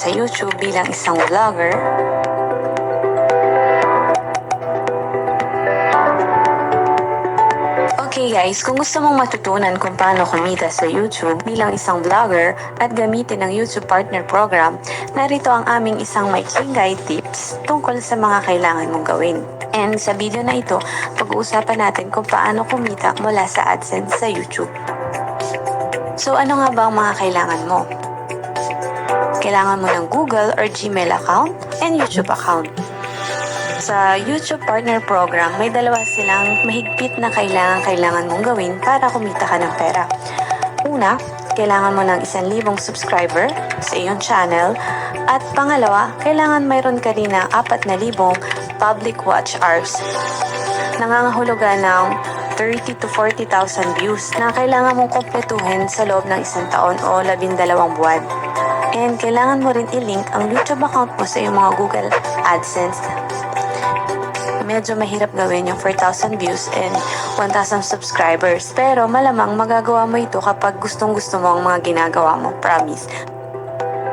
sa YouTube bilang isang vlogger. Okay guys, kung gusto mong matutunan kung paano kumita sa YouTube bilang isang vlogger at gamitin ang YouTube Partner Program, narito ang aming isang maikling guide tips tungkol sa mga kailangan mong gawin. And sa video na ito, pag-uusapan natin kung paano kumita mula sa AdSense sa YouTube. So ano nga ba ang mga kailangan mo? Kailangan mo ng Google or Gmail account and YouTube account. Sa YouTube Partner Program, may dalawa silang mahigpit na kailangan mong gawin para kumita ka ng pera. Una, kailangan mo ng 1,000 subscriber sa iyong channel. At pangalawa, kailangan mayroon ka rin ng 4,000 public watch hours. Nangangahulugan ng 30 to 40,000 views na kailangan mong kompletuhin sa loob ng 1 taon o 12 buwan. And kailangan mo rin i-link ang YouTube account mo sa iyong mga Google AdSense. Medyo mahirap gawin yung 4,000 views and 1,000 subscribers. Pero malamang magagawa mo ito kapag gustong-gusto mo ang mga ginagawa mo. Promise.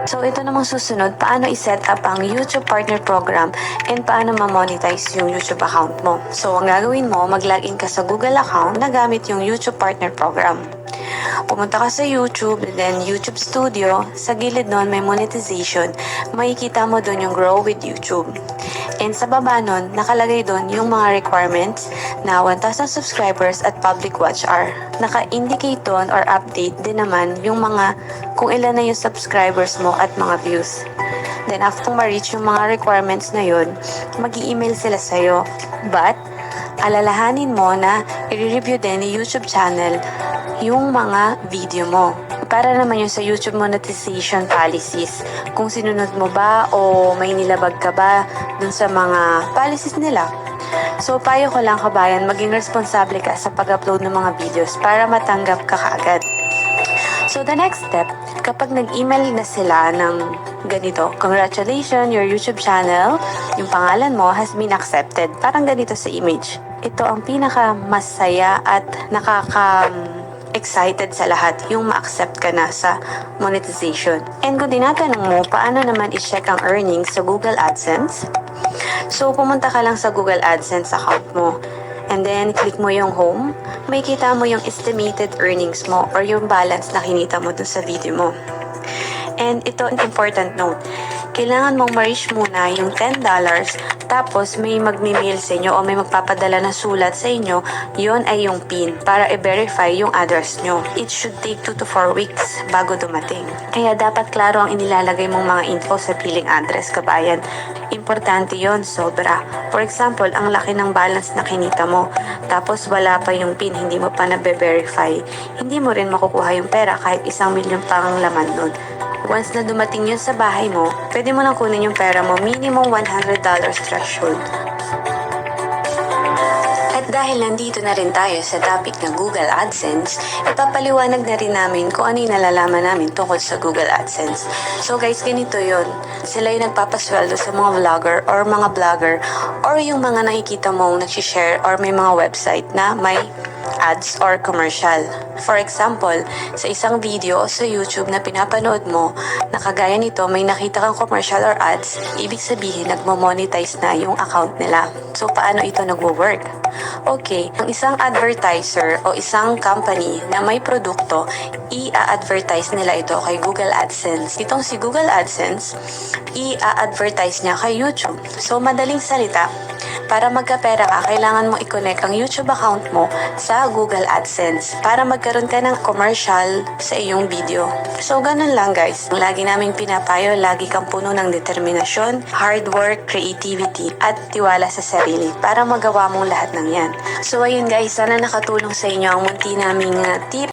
So ito namang susunod, paano i-set up ang YouTube Partner Program and paano ma-monetize yung YouTube account mo. So ang gagawin mo, mag-login ka sa Google account na gamit yung YouTube Partner Program. Pumunta ka sa YouTube, then YouTube Studio. Sa gilid nun may monetization. Makikita mo dun yung Grow with YouTube. And sa baba nun, nakalagay dun yung mga requirements na 1,000 subscribers at public watch hour. Naka-indicate dun or update din naman yung mga kung ilan na yung subscribers mo at mga views. Then after ma-reach yung mga requirements na yun, mag-i-email sila sa'yo. But, alalahanin mo na i-review din ni YouTube channel yung mga video mo. Para naman yung sa YouTube monetization policies. Kung sinunod mo ba o may nilabag ka ba dun sa mga policies nila. So, payo ko lang kabayan, maging responsable ka sa pag-upload ng mga videos para matanggap ka kaagad. So, the next step, kapag nag-email na sila ng ganito, congratulations, your YouTube channel, yung pangalan mo has been accepted. Parang ganito sa image. Ito ang pinaka-masaya at excited sa lahat yung ma-accept ka na sa monetization. And kung tinatanong mo, paano naman i-check ang earnings sa Google AdSense? So, pumunta ka lang sa Google AdSense account mo. And then, click mo yung home. May kita mo yung estimated earnings mo or yung balance na kinita mo dun sa video mo. And ito, an important note. Kailangan mong ma-reach muna yung $10, tapos may magme-mail sa inyo o may magpapadala ng sulat sa inyo, yon ay yung PIN para i-verify yung address nyo. It should take 2 to 4 weeks bago dumating. Kaya dapat klaro ang inilalagay mong mga info sa billing address, kabayan. Importante yon, sobra. For example, ang laki ng balance na kinita mo, tapos wala pa yung PIN, hindi mo pa na-verify, hindi mo rin makukuha yung pera kahit 1,000,000 pang laman nun. Once na dumating yun sa bahay mo, pwede mo lang kunin yung pera mo, minimum $100 threshold. At dahil nandito na rin tayo sa topic ng Google AdSense, ipapaliwanag na rin namin kung ano yung nalalaman namin tungkol sa Google AdSense. So guys, ganito yun. Sila yung nagpapasweldo sa mga vlogger or mga blogger or yung mga nakikita mong nagsishare or may mga website na may ads or commercial. For example, sa isang video o sa YouTube na pinapanood mo, na kagaya nito may nakita kang commercial or ads, ibig sabihin nagmo-monetize na yung account nila. So paano ito nagwo-work? Okay, ang isang advertiser o isang company na may produkto, i-advertise nila ito kay Google AdSense. Itong si Google AdSense, i-advertise niya kay YouTube. So madaling salita, para magkapera ka, kailangan mo i-connect ang YouTube account mo sa Google AdSense para magkaroon ka ng commercial sa iyong video. So, ganun lang guys. Lagi naming pinapayo, lagi kang puno ng determinasyon, hard work, creativity, at tiwala sa sarili para magawa mong lahat ng yan. So, ayun guys, sana nakatulong sa inyo ang munti naming tip